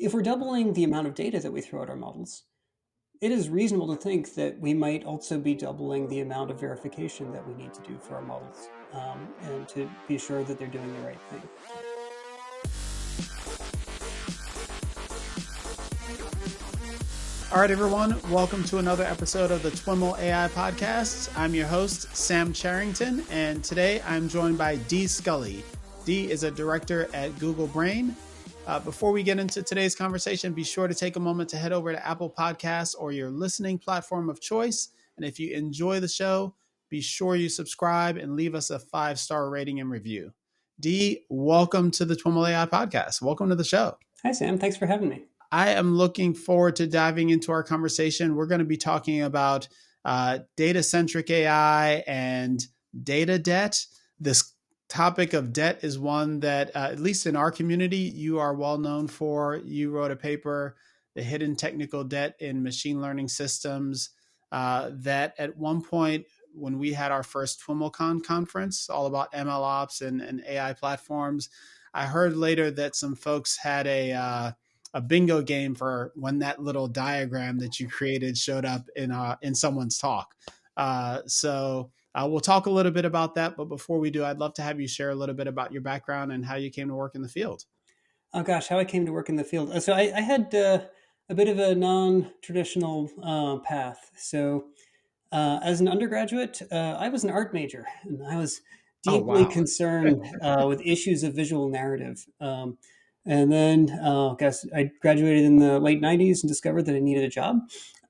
if we're doubling the amount of data that we throw at our models, it is reasonable to think that we might also be doubling the amount of verification that we need to do for our models, and to be sure that they're doing the right thing. All right, everyone. Welcome to another episode of the TWiML AI podcast. I'm your host, Sam Charrington, and today I'm joined by Sculley. Dee is a director at Google Brain. Before we get into today's conversation, be sure to take a moment to head over to Apple Podcasts or your listening platform of choice. And if you enjoy the show, be sure you subscribe and leave us a 5-star rating and review. Dee, welcome to the TWiML AI podcast. Welcome to the show. Hi, Sam. Thanks for having me. I am looking forward to diving into our conversation. We're going to be talking about data-centric AI and data debt. This topic of debt is one that, at least in our community, you are well known for. You wrote a paper, The Hidden Technical Debt in Machine Learning Systems, that at one point, when we had our first TWiMLCon conference, all about MLOps and AI platforms, I heard later that some folks had a bingo game for when that little diagram that you created showed up in someone's talk. So we'll talk a little bit about that. But before we do, I'd love to have you share a little bit about your background and how you came to work in the field. Oh gosh, how I came to work in the field. So I had a bit of a non-traditional path. So as an undergraduate, I was an art major, and I was Oh, deeply wow. concerned with issues of visual narrative. And then, guess I graduated in the late '90s and discovered that I needed a job,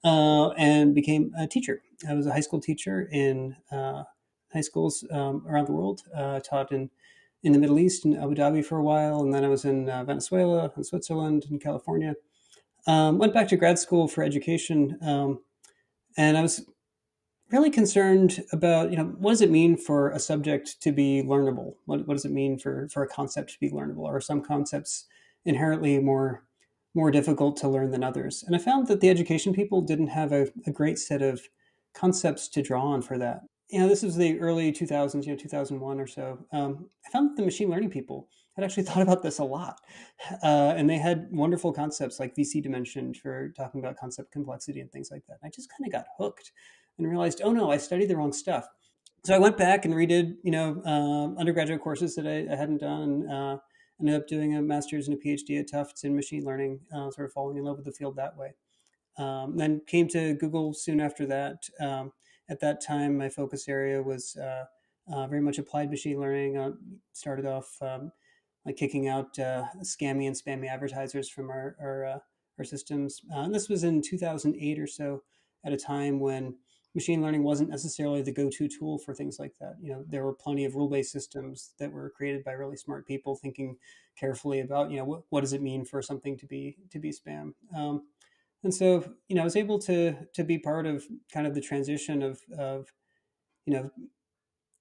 and became a teacher. I was a high school teacher in high schools around the world. Taught in the Middle East, in Abu Dhabi for a while, and then I was in Venezuela, and Switzerland, and California. Went back to grad school for education, and I was really concerned about, what does it mean for a subject to be learnable? What does it mean for a concept to be learnable? Are some concepts inherently more difficult to learn than others? And I found that the education people didn't have a great set of concepts to draw on for that. This was the early 2000s, 2001 or so. I found that the machine learning people had actually thought about this a lot. And they had wonderful concepts like VC dimension for talking about concept complexity and things like that. And I just kind of got hooked and realized, oh no, I studied the wrong stuff. So I went back and redid, undergraduate courses that I hadn't done. Ended up doing a master's and a PhD at Tufts in machine learning, sort of falling in love with the field that way. Then came to Google soon after that. At that time, my focus area was very much applied machine learning. Started off like kicking out scammy and spammy advertisers from our systems. And this was in 2008 or so, at a time when machine learning wasn't necessarily the go-to tool for things like that. There were plenty of rule-based systems that were created by really smart people thinking carefully about, what does it mean for something to be spam. And so, I was able to be part of kind of the transition of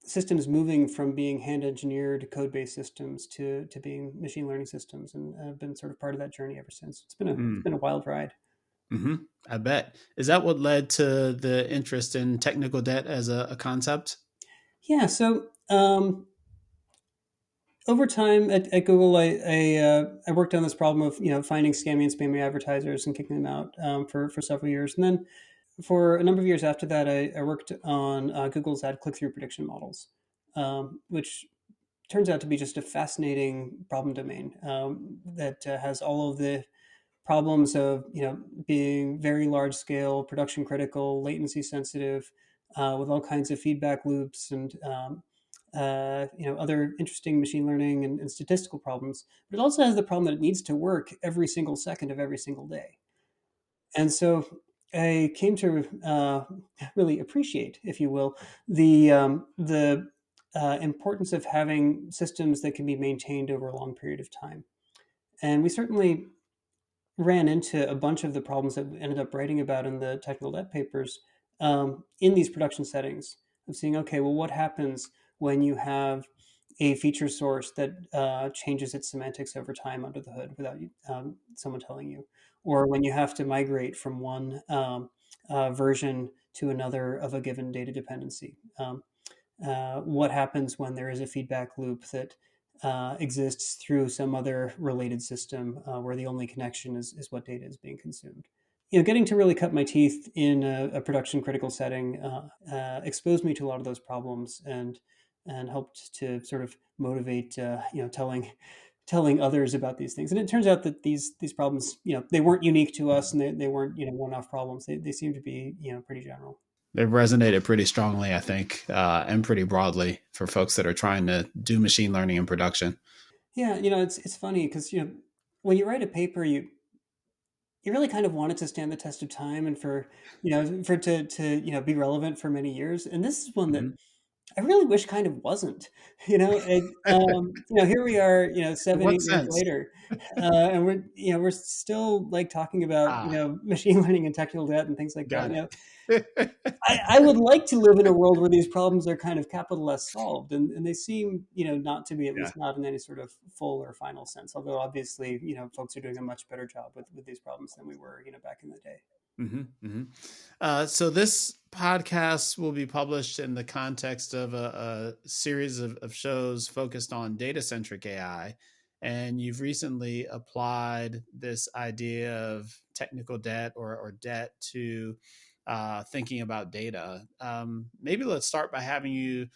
systems moving from being hand engineered code based systems to being machine learning systems, and I've been sort of part of that journey ever since. It's been a wild ride. Mm-hmm. I bet. Is that what led to the interest in technical debt as a concept? Yeah. So over time at Google, I worked on this problem of finding scammy and spammy advertisers and kicking them out for several years, and then for a number of years after that, I worked on Google's ad click-through prediction models, which turns out to be just a fascinating problem domain that has all of the problems of being very large scale, production critical, latency sensitive, with all kinds of feedback loops and other interesting machine learning and statistical problems. But it also has the problem that it needs to work every single second of every single day. And so I came to really appreciate, if you will, the importance of having systems that can be maintained over a long period of time. And we certainly ran into a bunch of the problems that we ended up writing about in the technical debt papers in these production settings of seeing, okay, well, what happens when you have a feature source that changes its semantics over time under the hood without someone telling you, or when you have to migrate from one version to another of a given data dependency. What happens when there is a feedback loop that exists through some other related system where the only connection is what data is being consumed. Getting to really cut my teeth in a production critical setting exposed me to a lot of those problems and helped to sort of motivate telling others about these things. And it turns out that these problems, they weren't unique to us, and they weren't one-off problems. They seem to be pretty general. They've resonated pretty strongly, I think, and pretty broadly for folks that are trying to do machine learning in production. Yeah, it's funny because when you write a paper, you really kind of want it to stand the test of time and for it to be relevant for many years. And this is one that Mhm. I really wish kind of wasn't. Here we are, In seven, what 8 years sense? later, and we're still like talking about Ah, machine learning and technical debt and things like that. got it. I would like to live in a world where these problems are kind of capital S solved, and they seem, not to be, at Yeah. least not in any sort of full or final sense. Although obviously, folks are doing a much better job with these problems than we were, back in the day. So this podcast will be published in the context of a series of shows focused on data-centric AI. And you've recently applied this idea of technical debt or debt to thinking about data. Maybe let's start by having you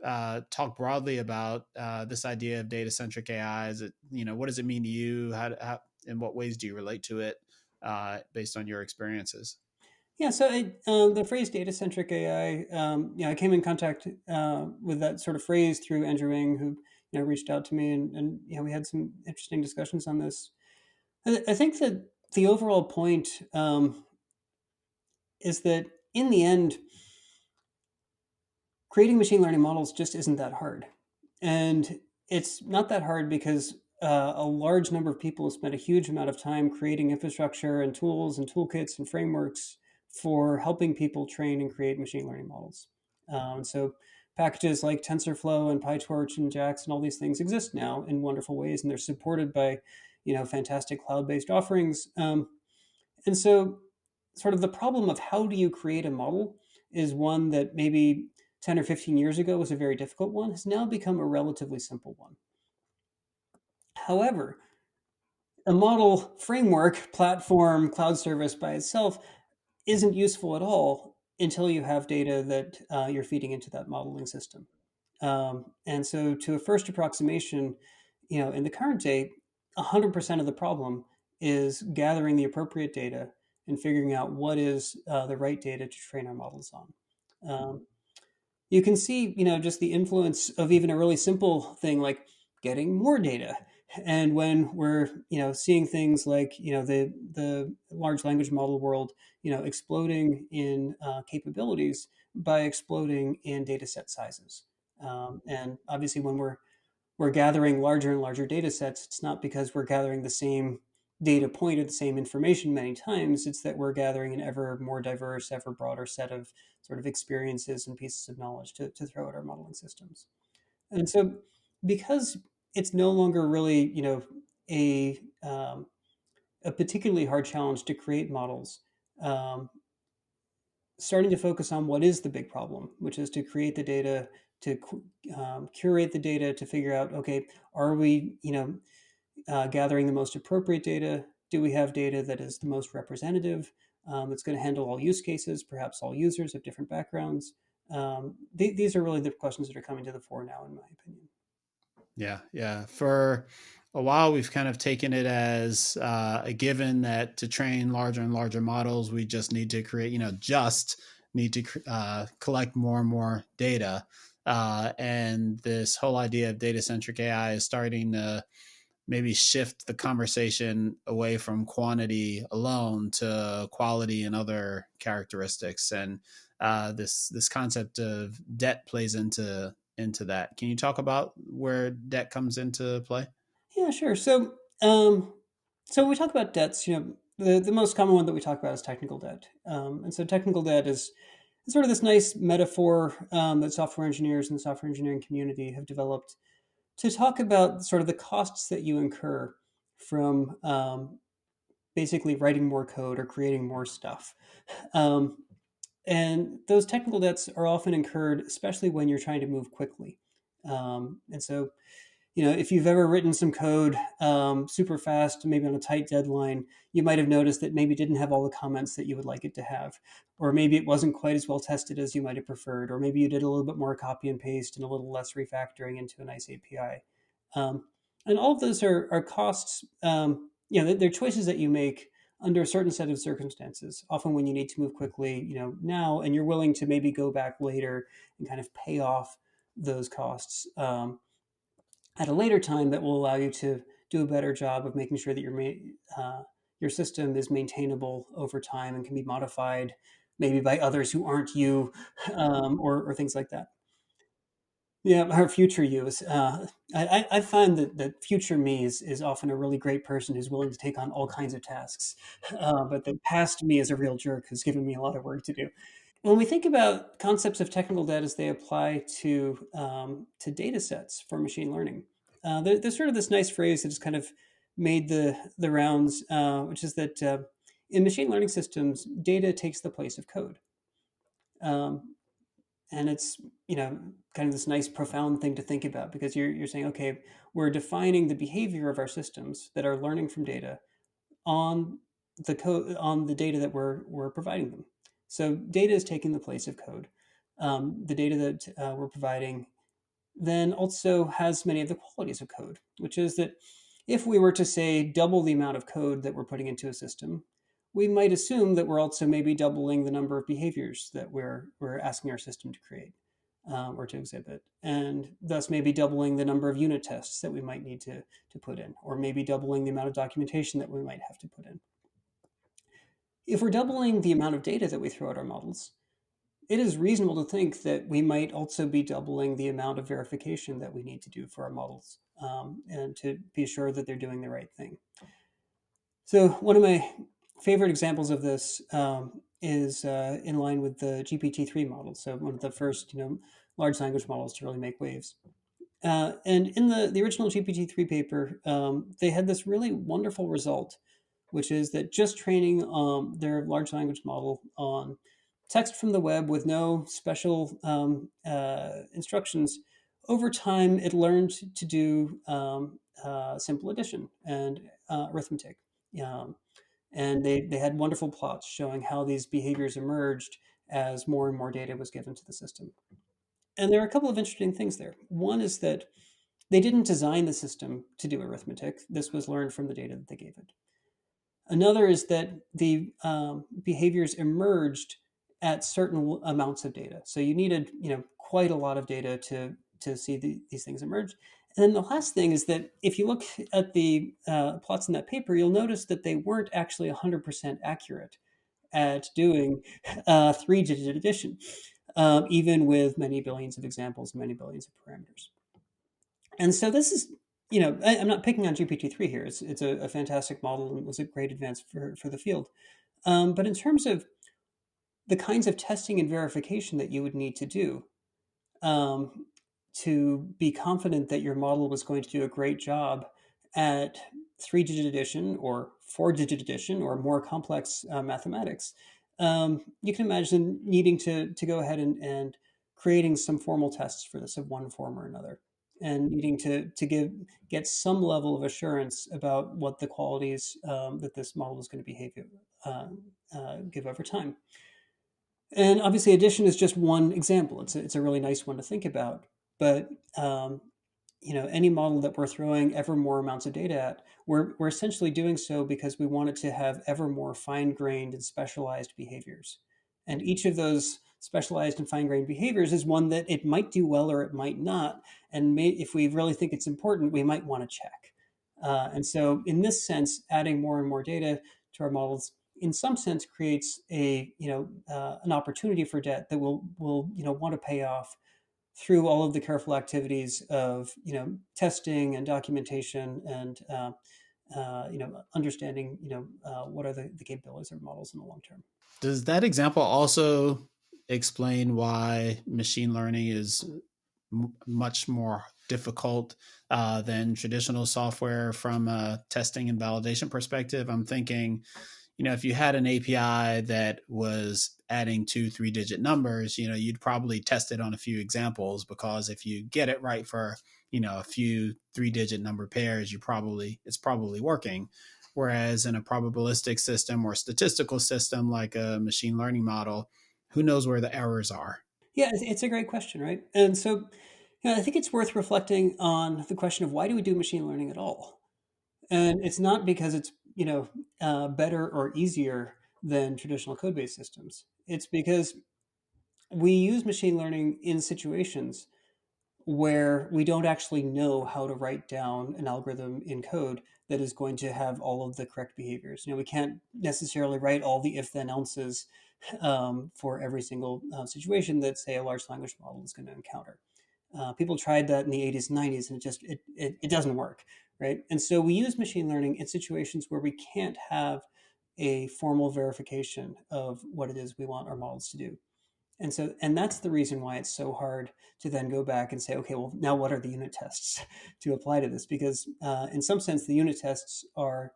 talk broadly about this idea of data-centric AI. Is it, what does it mean to you? In what ways do you relate to it based on your experiences? Yeah, so the phrase data-centric AI, I came in contact with that sort of phrase through Andrew Ng, who reached out to me, and we had some interesting discussions on this. I think that the overall point is that in the end, creating machine learning models just isn't that hard, and it's not that hard because a large number of people have spent a huge amount of time creating infrastructure and tools and toolkits and frameworks for helping people train and create machine learning models. So packages like TensorFlow and PyTorch and JAX and all these things exist now in wonderful ways, and they're supported by fantastic cloud-based offerings. And so, sort of the problem of how do you create a model is one that maybe 10 or 15 years ago was a very difficult one, has now become a relatively simple one. However, a model framework, platform, cloud service by itself isn't useful at all until you have data that you're feeding into that modeling system. And so, to a first approximation, in the current day, 100% of the problem is gathering the appropriate data and figuring out what is the right data to train our models on. You can see, just the influence of even a really simple thing like getting more data. And when we're, seeing things like, the large language model world, exploding in capabilities by exploding in data set sizes. And obviously, when we're gathering larger and larger data sets, it's not because we're gathering the same data point or the same information many times. It's that we're gathering an ever more diverse, ever broader set of sort of experiences and pieces of knowledge to throw at our modeling systems. And so, because it's no longer really, a a particularly hard challenge to create models, um, starting to focus on what is the big problem, which is to create the data, to curate the data, to figure out, okay, are we, gathering the most appropriate data? Do we have data that is the most representative? That's going to handle all use cases, perhaps all users of different backgrounds. These are really the questions that are coming to the fore now, in my opinion. Yeah, yeah. For a while, we've kind of taken it as a given that to train larger and larger models, we just need to create, just need to collect more and more data. And this whole idea of data centric AI is starting to maybe shift the conversation away from quantity alone to quality and other characteristics. And this concept of debt plays into that. Can you talk about where debt comes into play? Yeah, sure. So when we talk about debts, the most common one that we talk about is technical debt. And so technical debt is sort of this nice metaphor that software engineers and the software engineering community have developed to talk about sort of the costs that you incur from basically writing more code or creating more stuff. Um, and those technical debts are often incurred, especially when you're trying to move quickly. And so, if you've ever written some code super fast, maybe on a tight deadline, you might have noticed that maybe it didn't have all the comments that you would like it to have, or maybe it wasn't quite as well tested as you might have preferred, or maybe you did a little bit more copy and paste and a little less refactoring into a nice API. Um, and all of those are costs. They're choices that you make under a certain set of circumstances. Often when you need to move quickly, now, and you're willing to maybe go back later and kind of pay off those costs at a later time, that will allow you to do a better job of making sure that your system is maintainable over time and can be modified maybe by others who aren't you, or things like that. Yeah, our future you is. I find that future me is often a really great person who's willing to take on all kinds of tasks, but the past me is a real jerk who's given me a lot of work to do. When we think about concepts of technical debt as they apply to data sets for machine learning, there's sort of this nice phrase that has kind of made the rounds, which is that in machine learning systems, data takes the place of code. Um, and it's kind of this nice profound thing to think about, because you're saying, okay, we're defining the behavior of our systems that are learning from data on the code, on the data that we're providing them. So data is taking the place of code. The data that we're providing then also has many of the qualities of code, which is that if we were to say double the amount of code that we're putting into a system, we might assume that we're also maybe doubling the number of behaviors that we're asking our system to create, or to exhibit, and thus maybe doubling the number of unit tests that we might need to put in, or maybe doubling the amount of documentation that we might have to put in. If we're doubling the amount of data that we throw at our models, it is reasonable to think that we might also be doubling the amount of verification that we need to do for our models, and to be sure that they're doing the right thing. So one of my favorite examples of this is in line with the GPT-3 model. So one of the first, large language models to really make waves. And in the original GPT-3 paper, they had this really wonderful result, which is that just training their large language model on text from the web with no special instructions, over time it learned to do simple addition and arithmetic. Um, and they had wonderful plots showing how these behaviors emerged as more and more data was given to the system. And there are a couple of interesting things there. One is that they didn't design the system to do arithmetic. This was learned from the data that they gave it. Another is that the behaviors emerged at certain amounts of data. So you needed, quite a lot of data to see these things emerge. And then the last thing is that if you look at the plots in that paper, you'll notice that they weren't actually 100% accurate at doing three-digit addition, even with many billions of examples, many billions of parameters. And so this is, I'm not picking on GPT-3 here. It's a fantastic model and was a great advance for the field. But in terms of the kinds of testing and verification that you would need to do um, to be confident that your model was going to do a great job at three-digit addition or four-digit addition or more complex mathematics, you can imagine needing to go ahead and creating some formal tests for this of one form or another, and needing to get some level of assurance about what the qualities that this model is going to give over time. And obviously, addition is just one example. It's a really nice one to think about. But any model that we're throwing ever more amounts of data at, we're essentially doing so because we want it to have ever more fine-grained and specialized behaviors. And each of those specialized and fine-grained behaviors is one that it might do well or it might not. And if we really think it's important, we might want to check. And so, in this sense, adding more and more data to our models, in some sense, creates an opportunity for debt that will want to pay off through all of the careful activities of testing and documentation and understanding what are the capabilities of models in the long term. Does that example also explain why machine learning is much more difficult than traditional software from a testing and validation perspective? I'm thinking, if you had an API that was adding 2-3 digit numbers, you'd probably test it on a few examples, because if you get it right for a few 3-digit number pairs, it's probably working. Whereas in a probabilistic system or statistical system like a machine learning model, who knows where the errors are? Yeah, it's a great question, right? And so, I think it's worth reflecting on the question of why do we do machine learning at all? And it's not because it's, better or easier than traditional code-based systems. It's because we use machine learning in situations where we don't actually know how to write down an algorithm in code that is going to have all of the correct behaviors. We can't necessarily write all the if then else's for every single situation that, say, a large language model is going to encounter. People tried that in the 80s and 90s, and it doesn't work, right? And so we use machine learning in situations where we can't have a formal verification of what it is we want our models to do. And that's the reason why it's so hard to then go back and say, okay, well, now what are the unit tests to apply to this? Because in some sense, the unit tests are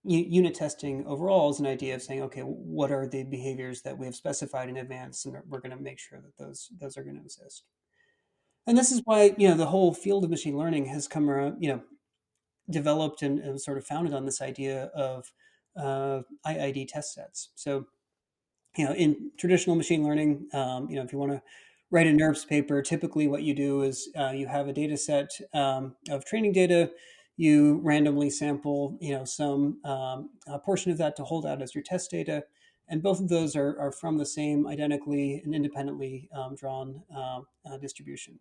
unit testing overall is an idea of saying, okay, what are the behaviors that we have specified in advance, and we're going to make sure that those are going to exist. And this is why the whole field of machine learning has come around, developed and sort of founded on this idea of IID test sets. So in traditional machine learning, if you want to write a NeRPS paper, typically what you do is you have a data set of training data. You randomly sample, some a portion of that to hold out as your test data. And both of those are from the same identically and independently drawn distribution.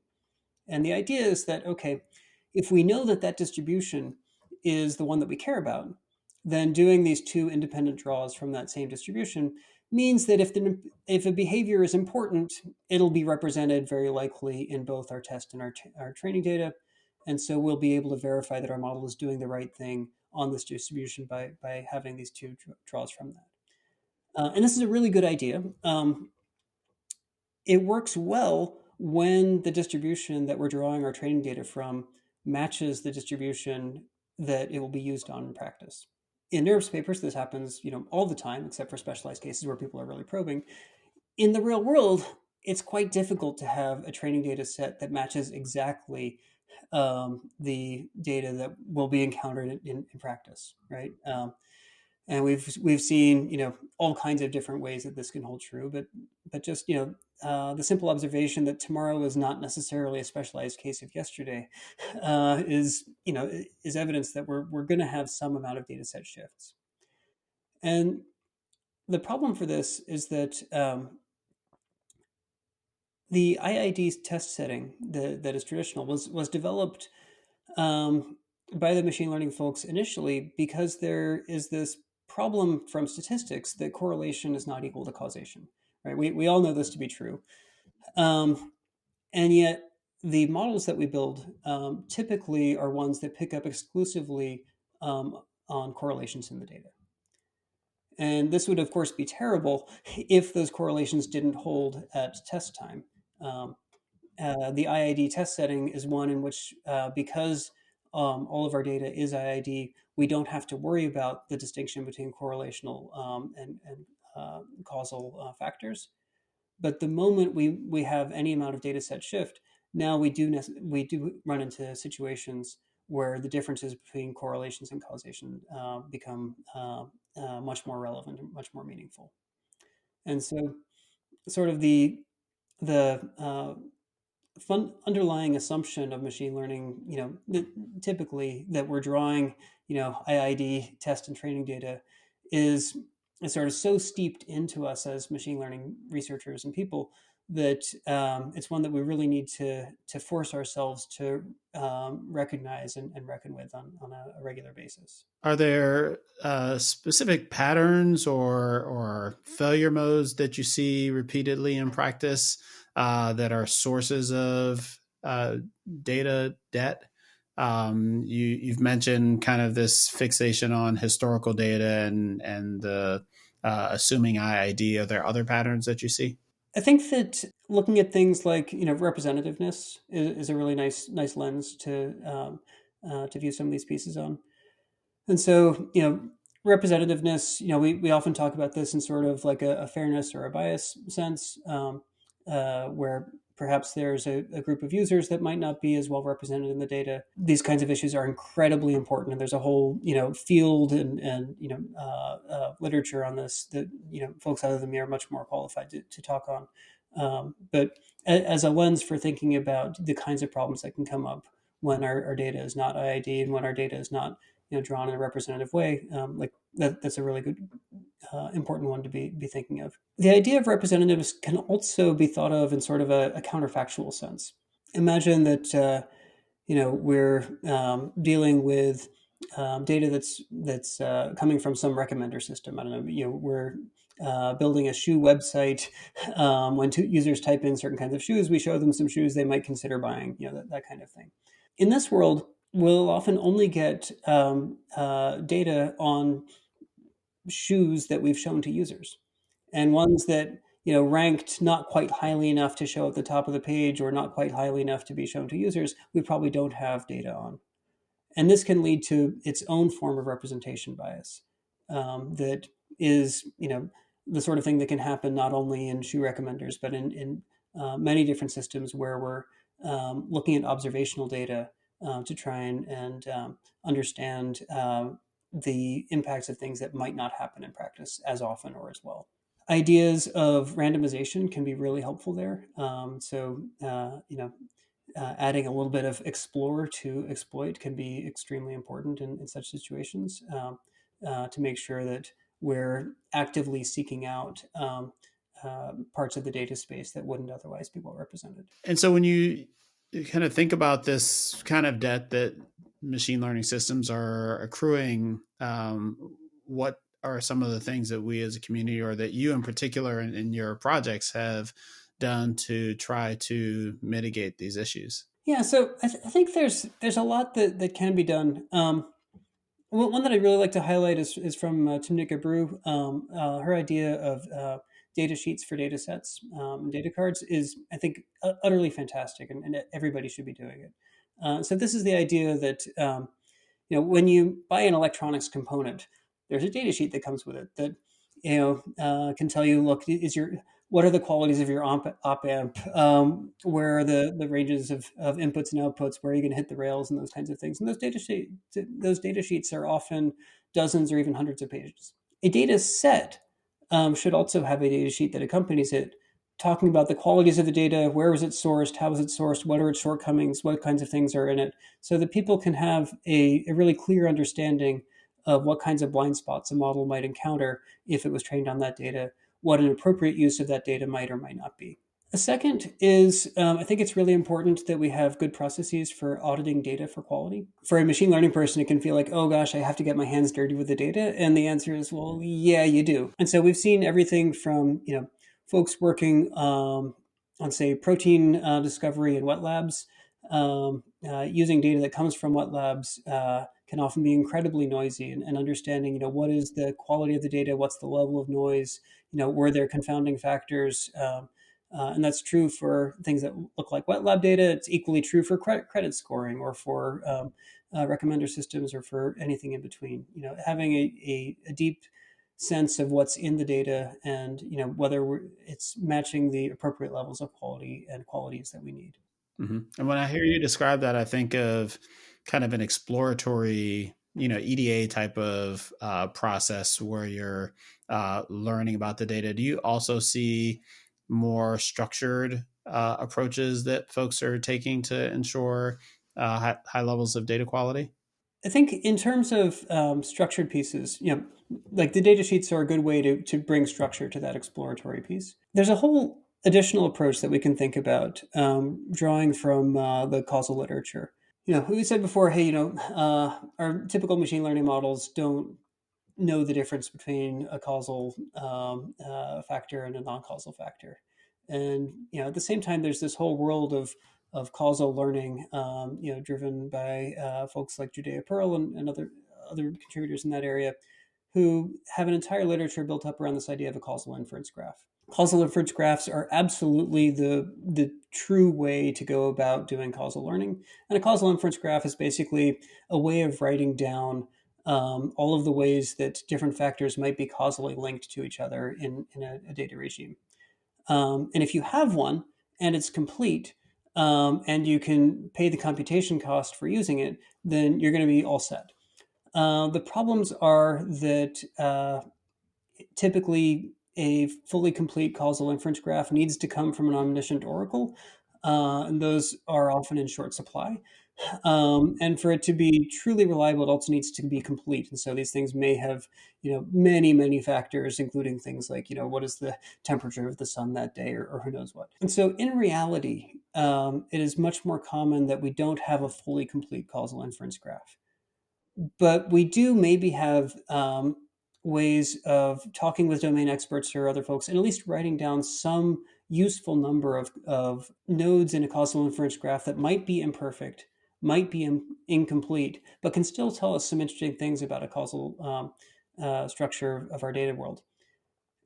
And the idea is that, okay, if we know that that distribution is the one that we care about, then doing these two independent draws from that same distribution means that if a behavior is important, it'll be represented very likely in both our test and our training data. And so we'll be able to verify that our model is doing the right thing on this distribution by having these two draws from that. And this is a really good idea. It works well when the distribution that we're drawing our training data from matches the distribution that it will be used on in practice. In NeRPS papers, this happens, all the time, except for specialized cases where people are really probing. In the real world, it's quite difficult to have a training data set that matches exactly the data that will be encountered in practice, right? And we've seen all kinds of different ways that this can hold true, but just the simple observation that tomorrow is not necessarily a specialized case of yesterday is evidence that we're going to have some amount of data set shifts. And the problem for this is that the IID test setting that is traditional was developed by the machine learning folks initially because there is this problem from statistics that correlation is not equal to causation. Right? We all know this to be true. And yet, the models that we build typically are ones that pick up exclusively on correlations in the data. And this would, of course, be terrible if those correlations didn't hold at test time. The IID test setting is one in which, because all of our data is IID, we don't have to worry about the distinction between correlational and causal factors. But the moment we have any amount of data set shift, now we do run into situations where the differences between correlations and causation become much more relevant and much more meaningful. And so, sort of the underlying assumption of machine learning, typically that we're drawing, IID test and training data is sort of so steeped into us as machine learning researchers and people that it's one that we really need to force ourselves to recognize and reckon with on a regular basis. Are there specific patterns or failure modes that you see repeatedly in practice that are sources of data debt? You've mentioned kind of this fixation on historical data and the assuming IID. Are there other patterns that you see? I think that looking at things like representativeness is a really nice lens to view some of these pieces on. And so, representativeness, we often talk about this in sort of like a fairness or a bias sense, where perhaps there's a group of users that might not be as well represented in the data. These kinds of issues are incredibly important, and there's a whole field and literature on this that folks other than me are much more qualified to talk on. But as a lens for thinking about the kinds of problems that can come up when our data is not IID and when our data is not drawn in a representative way, like that's a really good important one to be thinking of. The idea of representatives can also be thought of in sort of a counterfactual sense. Imagine that we're dealing with data that's coming from some recommender system. I don't know. We're building a shoe website. When users type in certain kinds of shoes, we show them some shoes they might consider buying. That kind of thing. In this world, we'll often only get data on shoes that we've shown to users, and ones that ranked not quite highly enough to show at the top of the page or not quite highly enough to be shown to users, we probably don't have data on. And this can lead to its own form of representation bias that is the sort of thing that can happen not only in shoe recommenders but in many different systems where we're looking at observational data to try and understand the impacts of things that might not happen in practice as often or as well. Ideas of randomization can be really helpful there. Adding a little bit of explore to exploit can be extremely important in such situations to make sure that we're actively seeking out parts of the data space that wouldn't otherwise be well represented. And so when you kind of think about this kind of debt that machine learning systems are accruing, what are some of the things that we as a community, or that you in particular in your projects, have done to try to mitigate these issues? Yeah, so I think there's a lot that can be done. One that I really like to highlight is from Timnika Brew. Her idea of data sheets for data sets and data cards is, I think, utterly fantastic, and everybody should be doing it. So this is the idea that when you buy an electronics component, there's a data sheet that comes with it that can tell you, look, what are the qualities of your op amp? Where are the ranges of inputs and outputs? Where are you going to hit the rails and those kinds of things? And those data sheets are often dozens or even hundreds of pages. A data set should also have a data sheet that accompanies it, talking about the qualities of the data, where was it sourced, how was it sourced, what are its shortcomings, what kinds of things are in it, so that people can have a really clear understanding of what kinds of blind spots a model might encounter if it was trained on that data, what an appropriate use of that data might or might not be. A second is, I think it's really important that we have good processes for auditing data for quality. For a machine learning person, it can feel like, oh gosh, I have to get my hands dirty with the data. And the answer is, well, yeah, you do. And so we've seen everything from, folks working on, say, protein discovery in wet labs, using data that comes from wet labs can often be incredibly noisy, and understanding, what is the quality of the data, what's the level of noise, were there confounding factors, and that's true for things that look like wet lab data. It's equally true for credit scoring or for recommender systems or for anything in between. Having a deep sense of what's in the data and whether it's matching the appropriate levels of quality and qualities that we need. Mm-hmm. And when I hear you describe that, I think of kind of an exploratory, EDA type of process where you're learning about the data. Do you also see more structured approaches that folks are taking to ensure high levels of data quality? I think in terms of structured pieces, like the data sheets are a good way to bring structure to that exploratory piece. There's a whole additional approach that we can think about, drawing from the causal literature. We said before, hey, our typical machine learning models don't know the difference between a causal factor and a non-causal factor. And at the same time, there's this whole world of causal learning, driven by folks like Judea Pearl and other contributors in that area, who have an entire literature built up around this idea of a causal inference graph. Causal inference graphs are absolutely the true way to go about doing causal learning. And a causal inference graph is basically a way of writing down all of the ways that different factors might be causally linked to each other in a data regime. And if you have one, and it's complete, and you can pay the computation cost for using it, then you're going to be all set. The problems are that typically a fully complete causal inference graph needs to come from an omniscient oracle, and those are often in short supply. And for it to be truly reliable, it also needs to be complete. And so these things may have, many, many factors, including things like, what is the temperature of the sun that day, or who knows what. And so in reality, it is much more common that we don't have a fully complete causal inference graph. But we do maybe have ways of talking with domain experts or other folks, and at least writing down some useful number of nodes in a causal inference graph that might be imperfect, might be incomplete, but can still tell us some interesting things about a causal structure of our data world.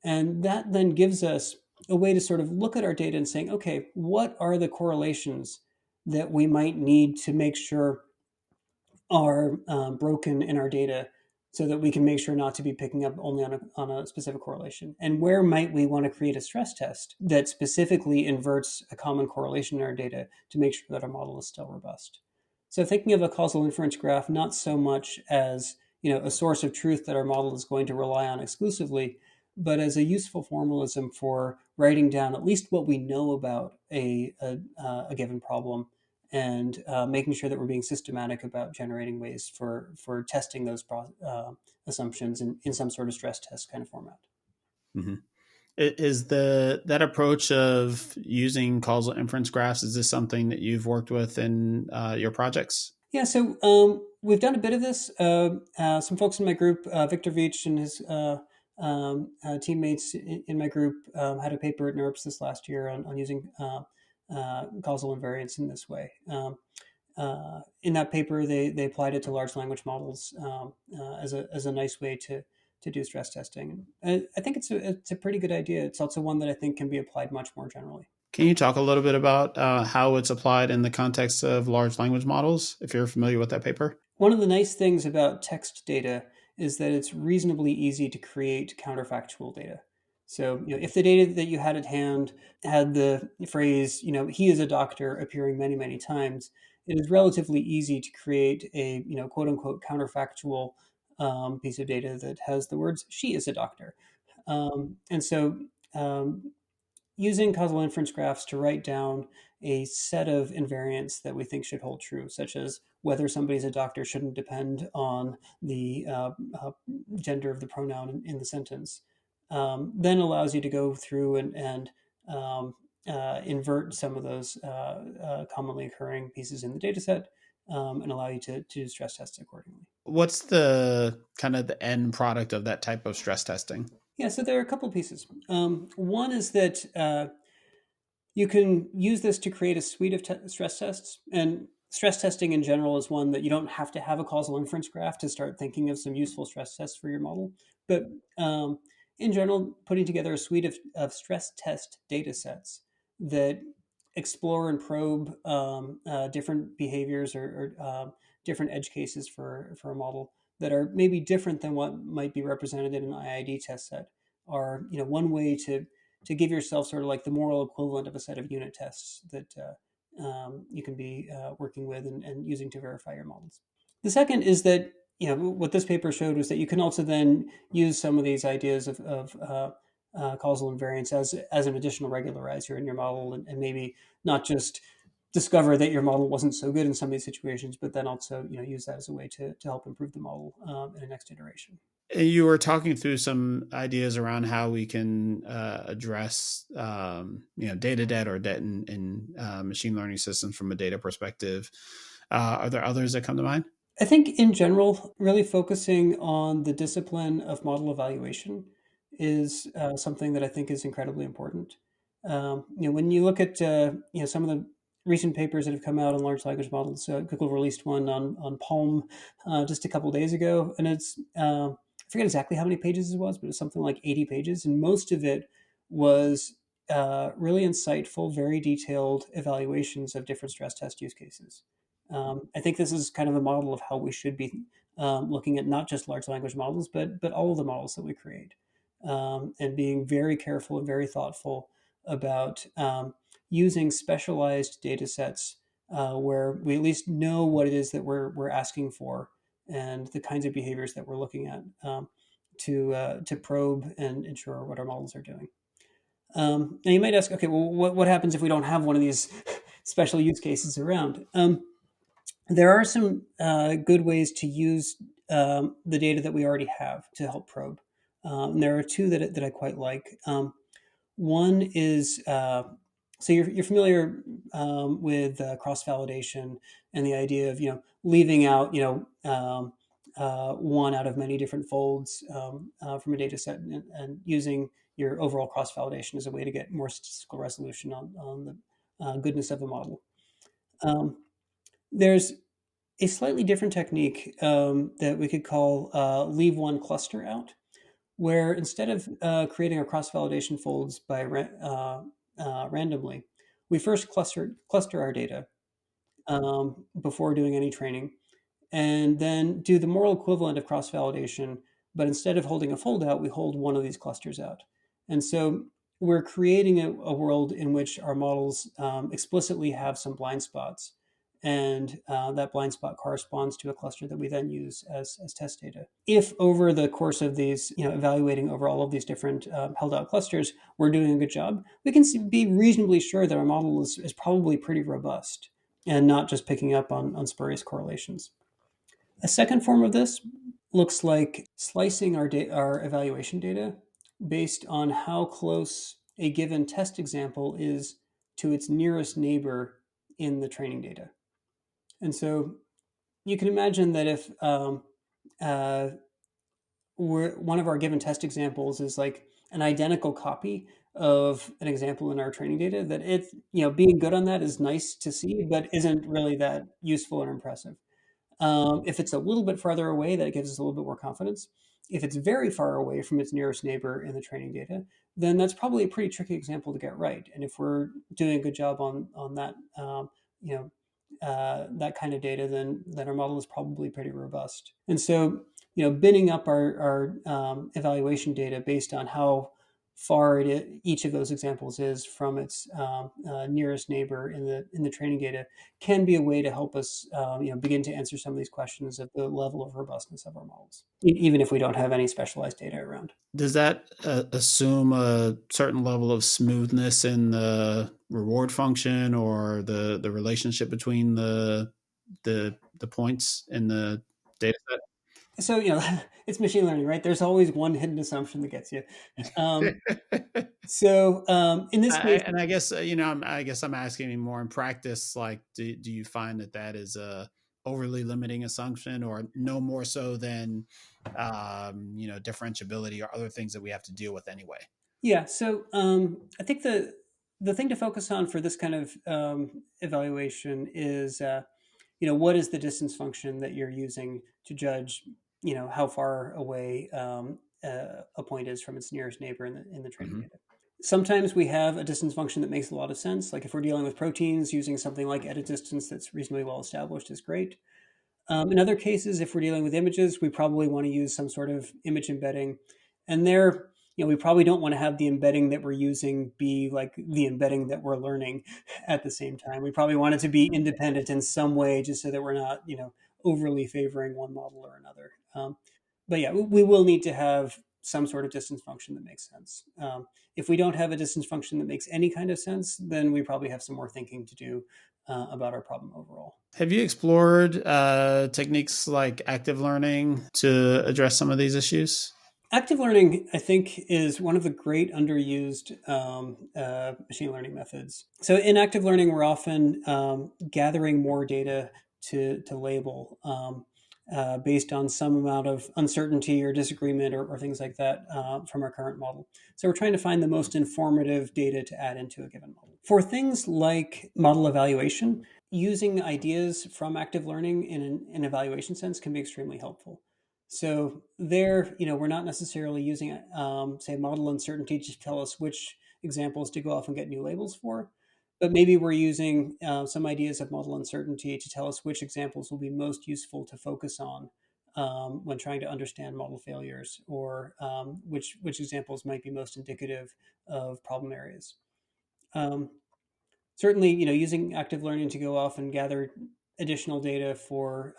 And that then gives us a way to sort of look at our data and saying, okay, what are the correlations that we might need to make sure are broken in our data so that we can make sure not to be picking up only on a specific correlation? And where might we want to create a stress test that specifically inverts a common correlation in our data to make sure that our model is still robust? So thinking of a causal inference graph not so much as a source of truth that our model is going to rely on exclusively, but as a useful formalism for writing down at least what we know about a given problem, and making sure that we're being systematic about generating ways for testing those assumptions in some sort of stress test kind of format. Mm-hmm. Is that approach of using causal inference graphs, is this something that you've worked with in your projects? Yeah, so we've done a bit of this. Some folks in my group, Victor Veach and his teammates in my group, had a paper at NeurIPS this last year on using causal invariance in this way. In that paper, they applied it to large language models as a nice way to do stress testing. I think it's a pretty good idea. It's also one that I think can be applied much more generally. Can you talk a little bit about how it's applied in the context of large language models, if you're familiar with that paper? One of the nice things about text data is that it's reasonably easy to create counterfactual data. So, if the data that you had at hand had the phrase, he is a doctor appearing many, many times, it is relatively easy to create a, quote unquote, counterfactual piece of data that has the words, she is a doctor. And so, using causal inference graphs to write down a set of invariants that we think should hold true, such as whether somebody's a doctor shouldn't depend on the gender of the pronoun in the sentence, then allows you to go through and invert some of those commonly occurring pieces in the data set, and allow you to do stress tests accordingly. What's the kind of the end product of that type of stress testing? Yeah, so there are a couple pieces. One is that you can use this to create a suite of stress tests. And stress testing in general is one that you don't have to have a causal inference graph to start thinking of some useful stress tests for your model. But in general, putting together a suite of stress test data sets that explore and probe different behaviors or different edge cases for a model that are maybe different than what might be represented in an IID test set are one way to give yourself sort of like the moral equivalent of a set of unit tests that you can be working with and using to verify your models. The second is that what this paper showed was that you can also then use some of these ideas of causal invariance as an additional regularizer in your model, and maybe not just discover that your model wasn't so good in some of these situations, but then also use that as a way to help improve the model in the next iteration. You were talking through some ideas around how we can address, data debt or debt in machine learning systems from a data perspective. Are there others that come to mind? I think in general, really focusing on the discipline of model evaluation is something that I think is incredibly important. When you look at some of the recent papers that have come out on large language models, Google released one on Palm just a couple of days ago, and it's I forget exactly how many pages it was, but it was something like 80 pages, and most of it was really insightful, very detailed evaluations of different stress test use cases. I think this is kind of a model of how we should be looking at not just large language models, but all of the models that we create, and being very careful and very thoughtful about using specialized data sets where we at least know what it is that we're asking for and the kinds of behaviors that we're looking at to probe and ensure what our models are doing. Now you might ask, okay, well, what happens if we don't have one of these special use cases around? There are some good ways to use the data that we already have to help probe. And there are two that I quite like. One is so you're familiar with cross validation and the idea of leaving out one out of many different folds from a data set and using your overall cross validation as a way to get more statistical resolution on the goodness of a model. Um, there's a slightly different technique that we could call leave one cluster out, where instead of creating our cross-validation folds by randomly, we first cluster our data before doing any training, and then do the moral equivalent of cross-validation, but instead of holding a fold out, we hold one of these clusters out. And so we're creating a world in which our models explicitly have some blind spots, and that blind spot corresponds to a cluster that we then use as test data. If over the course of these, evaluating over all of these different held out clusters, we're doing a good job, we can be reasonably sure that our model is probably pretty robust and not just picking up on spurious correlations. A second form of this looks like slicing our evaluation data based on how close a given test example is to its nearest neighbor in the training data. And so you can imagine that if uh, one of our given test examples is like an identical copy of an example in our training data, that being good on that is nice to see, but isn't really that useful or impressive. If it's a little bit farther away, that gives us a little bit more confidence. If it's very far away from its nearest neighbor in the training data, then that's probably a pretty tricky example to get right. And if we're doing a good job on that, you know, that kind of data, then our model is probably pretty robust. And so, binning up our evaluation data based on how far each of those examples is from its nearest neighbor in the training data can be a way to help us begin to answer some of these questions of the level of robustness of our models, even if we don't have any specialized data around. Does that assume a certain level of smoothness in the reward function or the relationship between the points in the data So it's machine learning, right? There's always one hidden assumption that gets you. Um, set? in this case, And I guess I guess I'm asking you more in practice. Like, do you find that is a overly limiting assumption, or no more so than differentiability or other things that we have to deal with anyway? yeah. So I think the thing to focus on for this kind of evaluation is what is the distance function that you're using to judge how far away a point is from its nearest neighbor in the training Hmm. data. Sometimes we have a distance function that makes a lot of sense. Like if we're dealing with proteins, using something like edit distance that's reasonably well established is great. In other cases, if we're dealing with images, we probably want to use some sort of image embedding. And there, we probably don't want to have the embedding that we're using be like the embedding that we're learning at the same time. We probably want it to be independent in some way, just so that we're not, overly favoring one model or another. But yeah, we will need to have some sort of distance function that makes sense. If we don't have a distance function that makes any kind of sense, then we probably have some more thinking to do about our problem overall. Have you explored techniques like active learning to address some of these issues? Active learning, I think, is one of the great underused machine learning methods. So, in active learning, we're often gathering more data to label based on some amount of uncertainty or disagreement or things like that from our current model. So, we're trying to find the most informative data to add into a given model. For things like model evaluation, using ideas from active learning in an evaluation sense can be extremely helpful. So there, we're not necessarily using, say, model uncertainty to tell us which examples to go off and get new labels for, but maybe we're using some ideas of model uncertainty to tell us which examples will be most useful to focus on when trying to understand model failures, or which examples might be most indicative of problem areas. Um, certainly, using active learning to go off and gather additional data for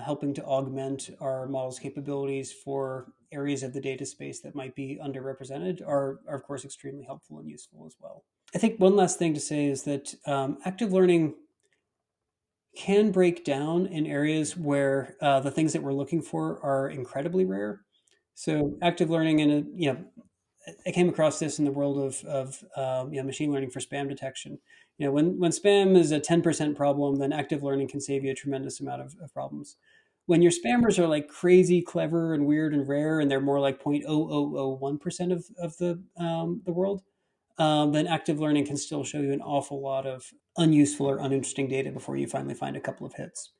helping to augment our model's capabilities for areas of the data space that might be underrepresented are of course, extremely helpful and useful as well. I think one last thing to say is that active learning can break down in areas where the things that we're looking for are incredibly rare. So active learning, and I came across this in the world of machine learning for spam detection. When spam is a 10% problem, then active learning can save you a tremendous amount of problems. When your spammers are like crazy, clever, and weird and rare, and they're more like 0.0001% of the world, then active learning can still show you an awful lot of unuseful or uninteresting data before you finally find a couple of hits.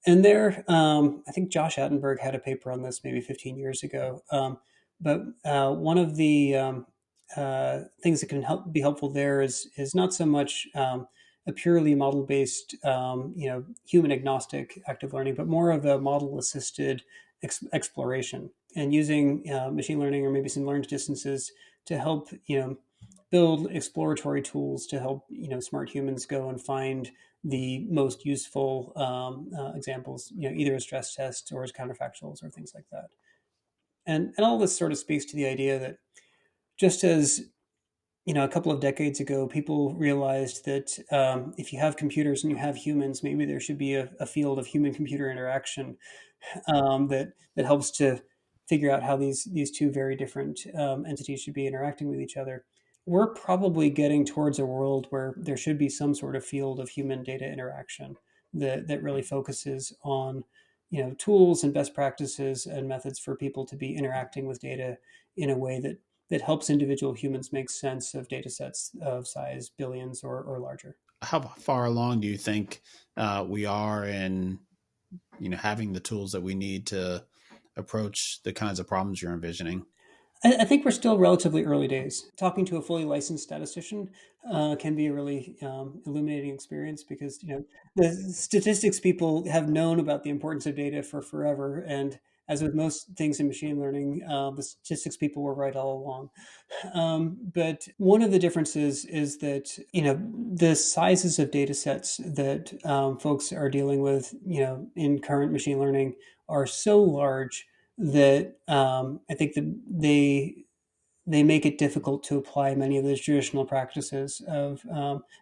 And there, I think Josh Attenberg had a paper on this maybe 15 years ago. But one of the things that can be helpful there is not so much a purely model based, human agnostic active learning, but more of a model assisted exploration and using machine learning or maybe some learned distances to help build exploratory tools to help smart humans go and find the most useful examples, either as stress tests or as counterfactuals or things like that. And all this sort of speaks to the idea that just as a couple of decades ago, people realized that if you have computers and you have humans, maybe there should be a field of human-computer interaction that helps to figure out how these two very different entities should be interacting with each other. We're probably getting towards a world where there should be some sort of field of human data interaction that really focuses on tools and best practices and methods for people to be interacting with data in a way that helps individual humans make sense of data sets of size billions or larger. How far along do you think we are in having the tools that we need to approach the kinds of problems you're envisioning? I think we're still relatively early days. Talking to a fully licensed statistician can be a really illuminating experience because the statistics people have known about the importance of data for forever, and as with most things in machine learning, the statistics people were right all along. But one of the differences is that the sizes of data sets that folks are dealing with, in current machine learning, are so large that I think that they make it difficult to apply many of those traditional practices of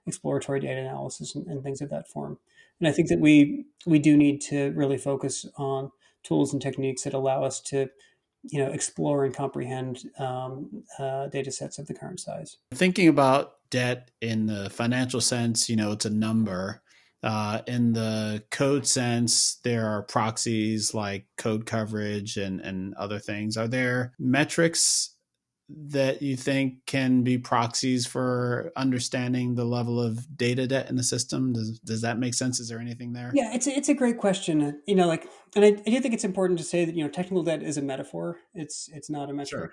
exploratory data analysis and things of that form. And I think that we do need to really focus on tools and techniques that allow us to explore and comprehend data sets of the current size. Thinking about debt in the financial sense, it's a number. In the code sense, there are proxies like code coverage and other things. Are there metrics that you think can be proxies for understanding the level of data debt in the system? Does that make sense? Is there anything there? Yeah, it's a great question. And I do think it's important to say that technical debt is a metaphor. It's not a metric. Sure.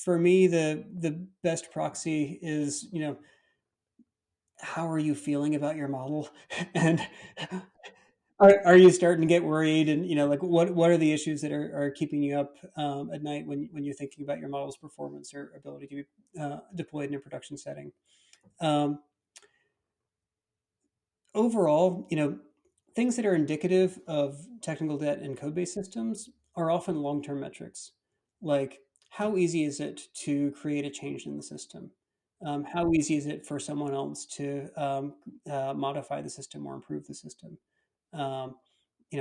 For me, the best proxy is how are you feeling about your model, and are you starting to get worried, and like what are the issues that are keeping you up at night when you're thinking about your model's performance or ability to be deployed in a production setting. Um, Overall, things that are indicative of technical debt in code-based systems are often long-term metrics, like how easy is it to create a change in the system? How easy is it for someone else to modify the system or improve the system? Um,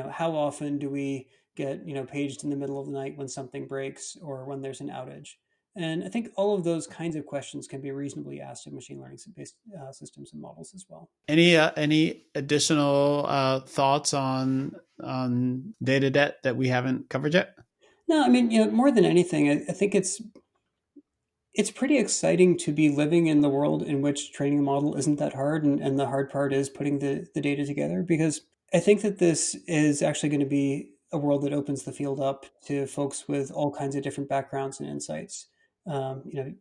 how often do we get paged in the middle of the night when something breaks or when there's an outage? And I think all of those kinds of questions can be reasonably asked of machine learning based systems and models as well. Any additional thoughts on data debt that we haven't covered yet? No, I mean, more than anything, I think it's pretty exciting to be living in the world in which training a model isn't that hard, and the hard part is putting the data together. Because I think that this is actually going to be a world that opens the field up to folks with all kinds of different backgrounds and insights. You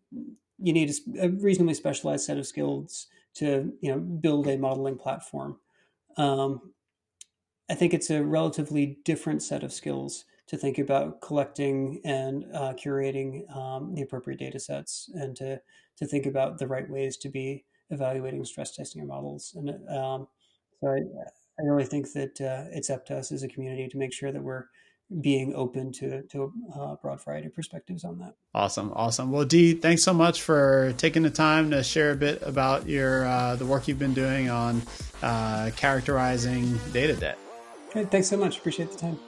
need a reasonably specialized set of skills to build a modeling platform. Um, I think it's a relatively different set of skills to think about collecting and curating the appropriate data sets, and to think about the right ways to be evaluating, stress testing our models. And so I really think that it's up to us as a community to make sure that we're being open to a broad variety of perspectives on that. Awesome. Awesome. Well, Dee, thanks so much for taking the time to share a bit about your the work you've been doing on characterizing data debt. Great, thanks so much. Appreciate the time.